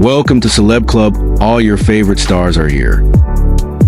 Welcome to Celeb Club. All your favorite stars are here.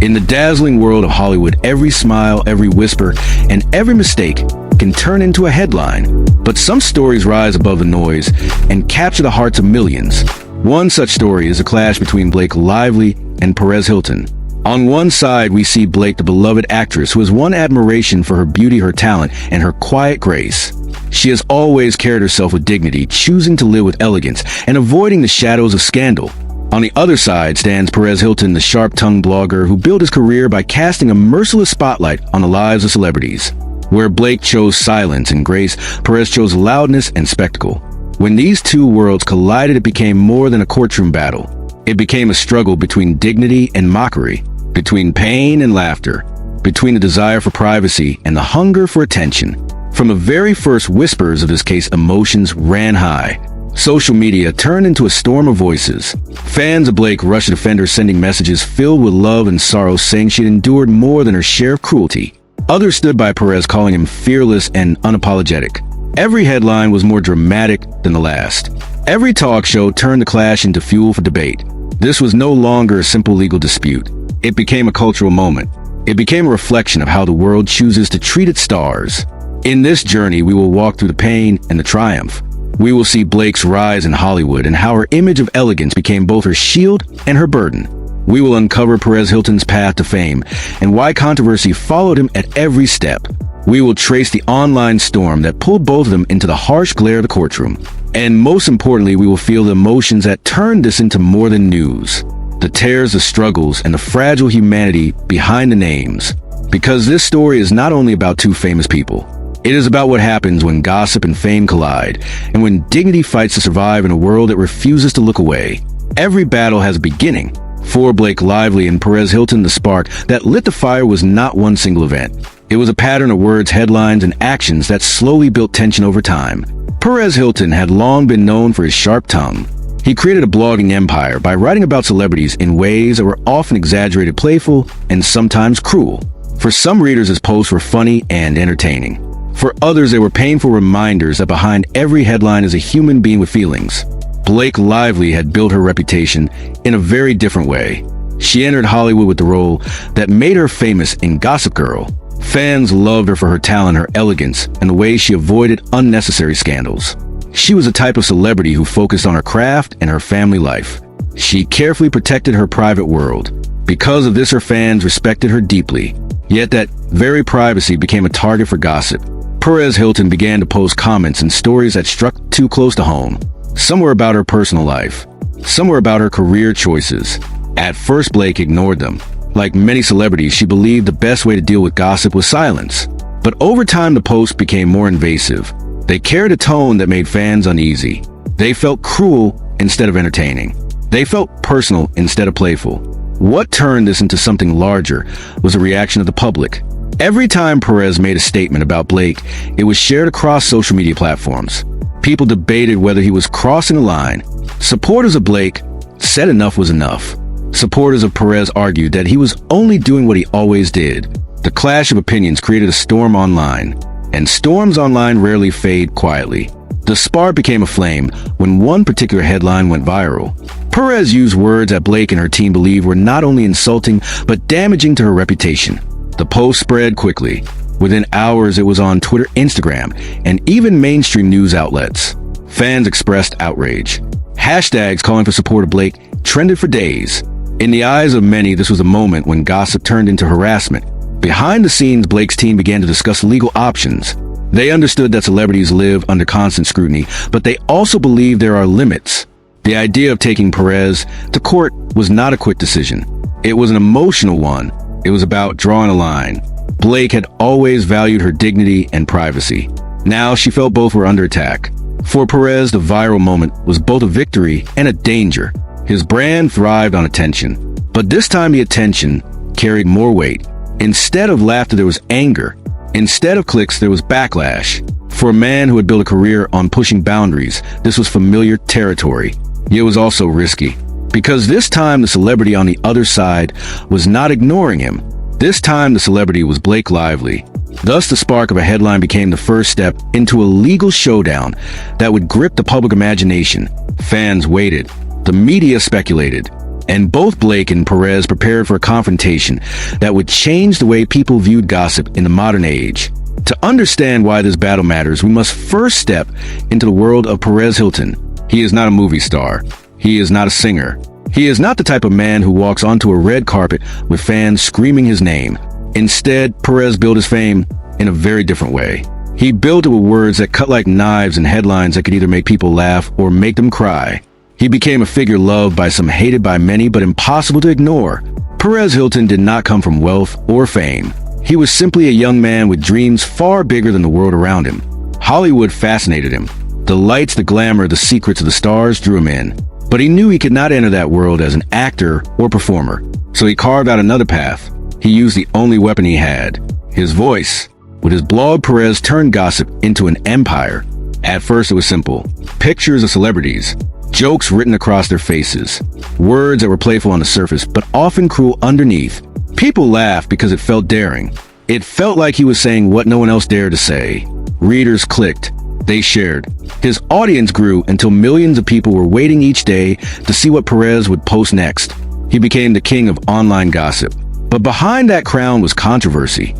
In the dazzling world of Hollywood, every smile, every whisper, and every mistake can turn into a headline. But some stories rise above the noise and capture the hearts of millions. One such story is a clash between Blake Lively and Perez Hilton. On one side, we see Blake, the beloved actress who has won admiration for her beauty, her talent, and her quiet grace. She has always carried herself with dignity, choosing to live with elegance and avoiding the shadows of scandal. On the other side stands Perez Hilton, the sharp-tongued blogger who built his career by casting a merciless spotlight on the lives of celebrities. Where Blake chose silence and grace, Perez chose loudness and spectacle. When these two worlds collided, it became more than a courtroom battle. It became a struggle between dignity and mockery, between pain and laughter, between the desire for privacy and the hunger for attention. From the very first whispers of this case, emotions ran high. Social media turned into a storm of voices. Fans of Blake rushed to defend her, sending messages filled with love and sorrow, saying she had endured more than her share of cruelty. Others stood by Perez, calling him fearless and unapologetic. Every headline was more dramatic than the last. Every talk show turned the clash into fuel for debate. This was no longer a simple legal dispute. It became a cultural moment. It became a reflection of how the world chooses to treat its stars. In this journey, we will walk through the pain and the triumph. We will see Blake's rise in Hollywood and how her image of elegance became both her shield and her burden. We will uncover Perez Hilton's path to fame and why controversy followed him at every step. We will trace the online storm that pulled both of them into the harsh glare of the courtroom. And most importantly, we will feel the emotions that turned this into more than news. The tears, the struggles, and the fragile humanity behind the names. Because this story is not only about two famous people. It is about what happens when gossip and fame collide, and when dignity fights to survive in a world that refuses to look away. Every battle has a beginning. For Blake Lively and Perez Hilton, the spark that lit the fire was not one single event. It was a pattern of words, headlines, and actions that slowly built tension over time. Perez Hilton had long been known for his sharp tongue. He created a blogging empire by writing about celebrities in ways that were often exaggerated, playful, and sometimes cruel. For some readers, his posts were funny and entertaining. For others, they were painful reminders that behind every headline is a human being with feelings. Blake Lively had built her reputation in a very different way. She entered Hollywood with the role that made her famous in Gossip Girl. Fans loved her for her talent, her elegance, and the way she avoided unnecessary scandals. She was a type of celebrity who focused on her craft and her family life. She carefully protected her private world. Because of this, her fans respected her deeply. Yet that very privacy became a target for gossip. Perez Hilton began to post comments and stories that struck too close to home. Some were about her personal life. Some were about her career choices. At first, Blake ignored them. Like many celebrities, she believed the best way to deal with gossip was silence. But over time, the posts became more invasive. They carried a tone that made fans uneasy. They felt cruel instead of entertaining. They felt personal instead of playful. What turned this into something larger was a reaction of the public. Every time Perez made a statement about Blake, it was shared across social media platforms. People debated whether he was crossing a line. Supporters of Blake said enough was enough. Supporters of Perez argued that he was only doing what he always did. The clash of opinions created a storm online, and storms online rarely fade quietly. The spark became a flame when one particular headline went viral. Perez used words that Blake and her team believed were not only insulting, but damaging to her reputation. The post spread quickly. Within hours, it was on Twitter, Instagram, and even mainstream news outlets. Fans expressed outrage. Hashtags calling for support of Blake trended for days. In the eyes of many, this was a moment when gossip turned into harassment. Behind the scenes, Blake's team began to discuss legal options. They understood that celebrities live under constant scrutiny, but they also believed there are limits. The idea of taking Perez to court was not a quick decision. It was an emotional one. It was about drawing a line. Blake had always valued her dignity and privacy. Now she felt both were under attack. For Perez, the viral moment was both a victory and a danger. His brand thrived on attention. But this time the attention carried more weight. Instead of laughter, there was anger. Instead of clicks, there was backlash. For a man who had built a career on pushing boundaries, this was familiar territory. Yet it was also risky. Because this time the celebrity on the other side was not ignoring him. This time the celebrity was Blake Lively. Thus the spark of a headline became the first step into a legal showdown that would grip the public imagination. Fans waited. The media speculated, and both Blake and Perez prepared for a confrontation that would change the way people viewed gossip in the modern age. To understand why this battle matters, we must first step into the world of Perez Hilton. He is not a movie star. He is not a singer. He is not the type of man who walks onto a red carpet with fans screaming his name. Instead, Perez built his fame in a very different way. He built it with words that cut like knives and headlines that could either make people laugh or make them cry. He became a figure loved by some, hated by many, but impossible to ignore. Perez Hilton did not come from wealth or fame. He was simply a young man with dreams far bigger than the world around him. Hollywood fascinated him. The lights, the glamour, the secrets of the stars drew him in. But he knew he could not enter that world as an actor or performer. So he carved out another path. He used the only weapon he had, his voice. With his blog, Perez turned gossip into an empire. At first it was simple. Pictures of celebrities, jokes written across their faces, words that were playful on the surface but often cruel underneath. People laughed because it felt daring. It felt like he was saying what no one else dared to say. Readers clicked. They shared. His audience grew until millions of people were waiting each day to see what Perez would post next. He became the king of online gossip. But behind that crown was controversy.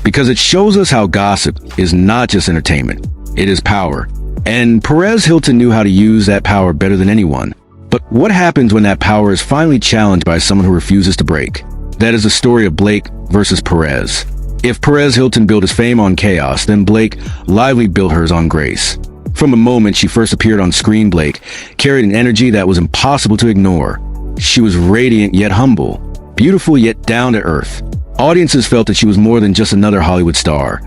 Because it shows us how gossip is not just entertainment. It is power. And Perez Hilton knew how to use that power better than anyone. But what happens when that power is finally challenged by someone who refuses to break? That is the story of Blake versus Perez. If Perez Hilton built his fame on chaos, then Blake Lively built hers on grace. From the moment she first appeared on screen, Blake carried an energy that was impossible to ignore. She was radiant yet humble, beautiful yet down to earth. Audiences felt that she was more than just another Hollywood star.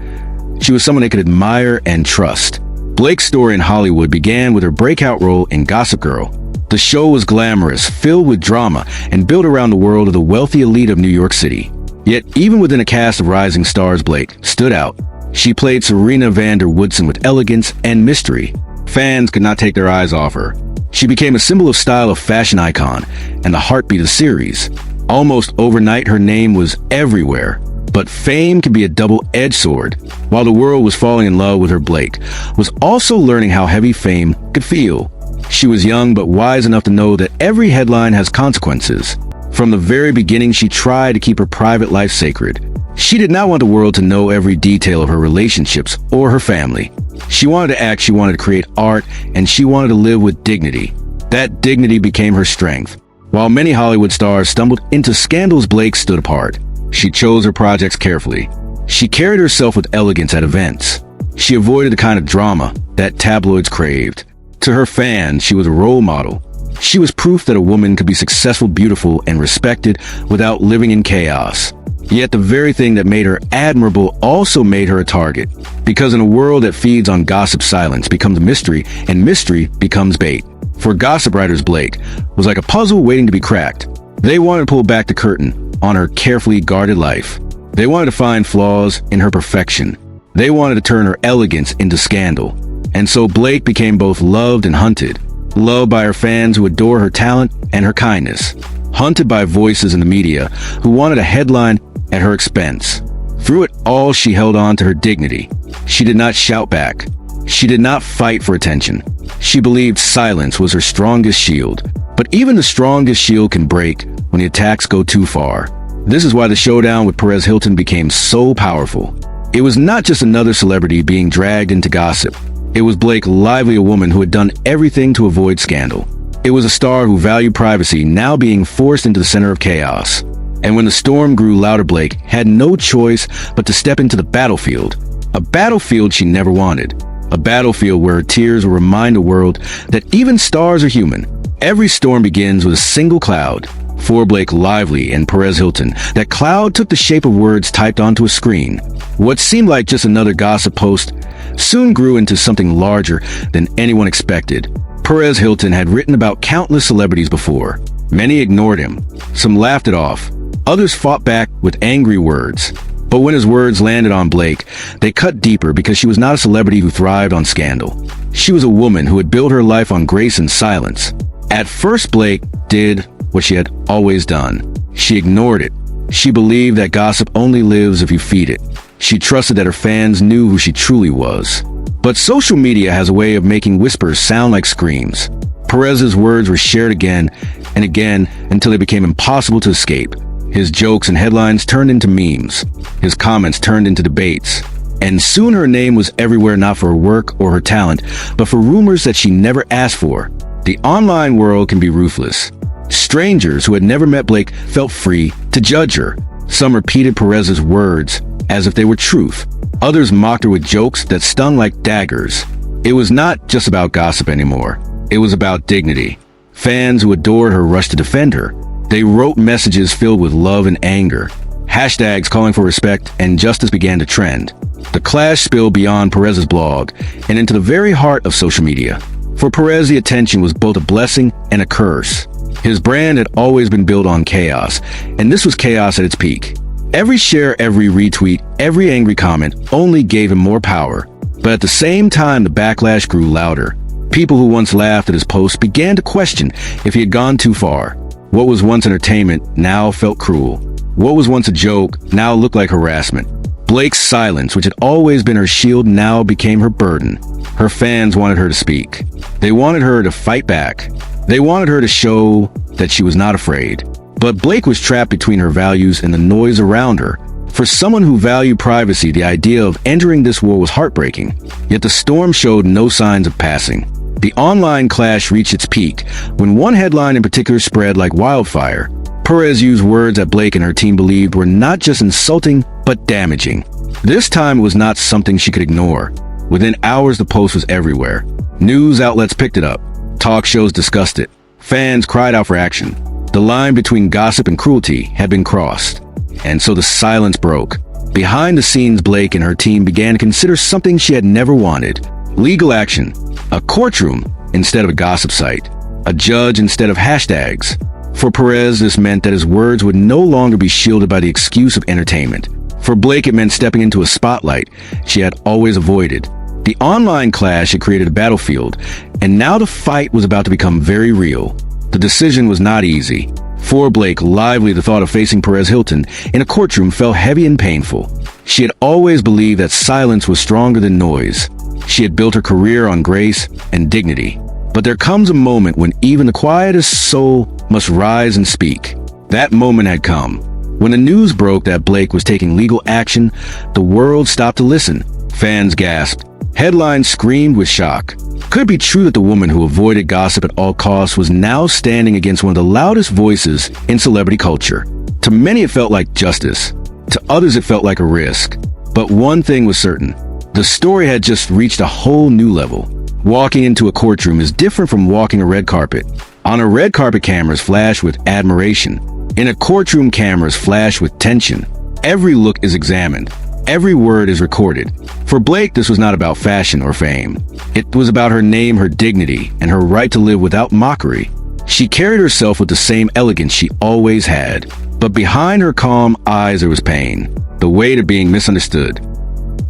She was someone they could admire and trust. Blake's story in Hollywood began with her breakout role in Gossip Girl. The show was glamorous, filled with drama, and built around the world of the wealthy elite of New York City. Yet, even within a cast of rising stars, Blake stood out. She played Serena van der Woodsen with elegance and mystery. Fans could not take their eyes off her. She became a symbol of style, a fashion icon, and the heartbeat of the series. Almost overnight, her name was everywhere. But fame can be a double-edged sword. While the world was falling in love with her, Blake was also learning how heavy fame could feel. She was young but wise enough to know that every headline has consequences. From the very beginning, she tried to keep her private life sacred. She did not want the world to know every detail of her relationships or her family. She wanted to act, she wanted to create art, and she wanted to live with dignity. That dignity became her strength. While many Hollywood stars stumbled into scandals, Blake stood apart. She chose her projects carefully. She carried herself with elegance at events. She avoided the kind of drama that tabloids craved. To her fans, she was a role model. She was proof that a woman could be successful, beautiful, and respected without living in chaos. Yet the very thing that made her admirable also made her a target. Because in a world that feeds on gossip, silence becomes mystery, and mystery becomes bait. For gossip writers, Blake was like a puzzle waiting to be cracked. They wanted to pull back the curtain on her carefully guarded life. They wanted to find flaws in her perfection. They wanted to turn her elegance into scandal. And so Blake became both loved and hunted. Loved by her fans who adore her talent and her kindness. Hunted by voices in the media who wanted a headline at her expense. Through it all, she held on to her dignity. She did not shout back. She did not fight for attention. She believed silence was her strongest shield. But even the strongest shield can break when the attacks go too far. This is why the showdown with Perez Hilton became so powerful. It was not just another celebrity being dragged into gossip. It was Blake Lively, a woman who had done everything to avoid scandal. It was a star who valued privacy, now being forced into the center of chaos. And when the storm grew louder, Blake had no choice but to step into the battlefield. A battlefield she never wanted. A battlefield where her tears will remind the world that even stars are human. Every storm begins with a single cloud. For Blake Lively and Perez Hilton, that cloud took the shape of words typed onto a screen. What seemed like just another gossip post soon grew into something larger than anyone expected. Perez Hilton had written about countless celebrities before. Many ignored him. Some laughed it off. Others fought back with angry words. But when his words landed on Blake, they cut deeper because she was not a celebrity who thrived on scandal. She was a woman who had built her life on grace and silence. At first, Blake did what she had always done. She ignored it. She believed that gossip only lives if you feed it. She trusted that her fans knew who she truly was. But social media has a way of making whispers sound like screams. Perez's words were shared again and again until they became impossible to escape. His jokes and headlines turned into memes. His comments turned into debates. And soon her name was everywhere, not for her work or her talent, but for rumors that she never asked for. The online world can be ruthless. Strangers who had never met Blake felt free to judge her. Some repeated Perez's words as if they were truth. Others mocked her with jokes that stung like daggers. It was not just about gossip anymore. It was about dignity. Fans who adored her rushed to defend her. They wrote messages filled with love and anger. Hashtags calling for respect and justice began to trend. The clash spilled beyond Perez's blog and into the very heart of social media. For Perez, the attention was both a blessing and a curse. His brand had always been built on chaos, and this was chaos at its peak. Every share, every retweet, every angry comment only gave him more power. But at the same time, the backlash grew louder. People who once laughed at his posts began to question if he had gone too far. What was once entertainment now felt cruel. What was once a joke now looked like harassment. Blake's silence, which had always been her shield, now became her burden. Her fans wanted her to speak. They wanted her to fight back. They wanted her to show that she was not afraid. But Blake was trapped between her values and the noise around her. For someone who valued privacy, the idea of entering this war was heartbreaking. Yet the storm showed no signs of passing. The online clash reached its peak when one headline in particular spread like wildfire. Perez used words that Blake and her team believed were not just insulting, but damaging. This time it was not something she could ignore. Within hours, the post was everywhere. News outlets picked it up. Talk shows discussed it. Fans cried out for action. The line between gossip and cruelty had been crossed. And so the silence broke. Behind the scenes, Blake and her team began to consider something she had never wanted. Legal action. A courtroom instead of a gossip site. A judge instead of hashtags. For Perez, this meant that his words would no longer be shielded by the excuse of entertainment. For Blake, it meant stepping into a spotlight she had always avoided. The online clash had created a battlefield, and now the fight was about to become very real. The decision was not easy. For Blake, lively, the thought of facing Perez Hilton in a courtroom felt heavy and painful. She had always believed that silence was stronger than noise. She had built her career on grace and dignity. But there comes a moment when even the quietest soul must rise and speak. That moment had come. When the news broke that Blake was taking legal action, the world stopped to listen. Fans gasped. Headlines screamed with shock. Could it be true that the woman who avoided gossip at all costs was now standing against one of the loudest voices in celebrity culture? To many it felt like justice. To others it felt like a risk. But one thing was certain. The story had just reached a whole new level. Walking into a courtroom is different from walking a red carpet. On a red carpet, cameras flash with admiration. In a courtroom, cameras flash with tension. Every look is examined. Every word is recorded. For Blake, this was not about fashion or fame. It was about her name, her dignity, and her right to live without mockery. She carried herself with the same elegance she always had. But behind her calm eyes there was pain. The weight of being misunderstood.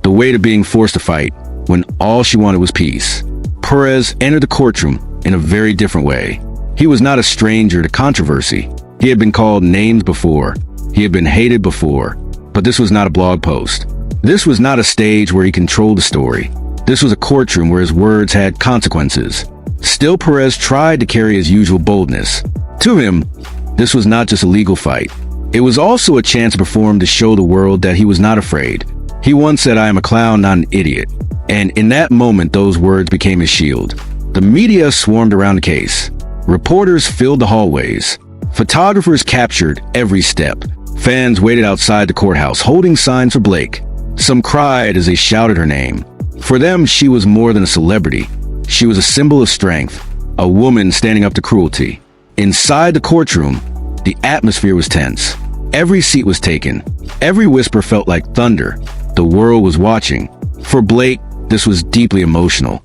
The weight of being forced to fight when all she wanted was peace. Perez entered the courtroom in a very different way. He was not a stranger to controversy. He had been called names before. He had been hated before. But this was not a blog post. This was not a stage where he controlled the story. This was a courtroom where his words had consequences. Still, Perez tried to carry his usual boldness. To him, this was not just a legal fight. It was also a chance for him to show the world that he was not afraid. He once said, "I am a clown, not an idiot." And in that moment, those words became his shield. The media swarmed around the case. Reporters filled the hallways. Photographers captured every step. Fans waited outside the courthouse, holding signs for Blake. Some cried as they shouted her name. For them, she was more than a celebrity. She was a symbol of strength, a woman standing up to cruelty. Inside the courtroom, the atmosphere was tense. Every seat was taken. Every whisper felt like thunder. The world was watching. For Blake, this was deeply emotional.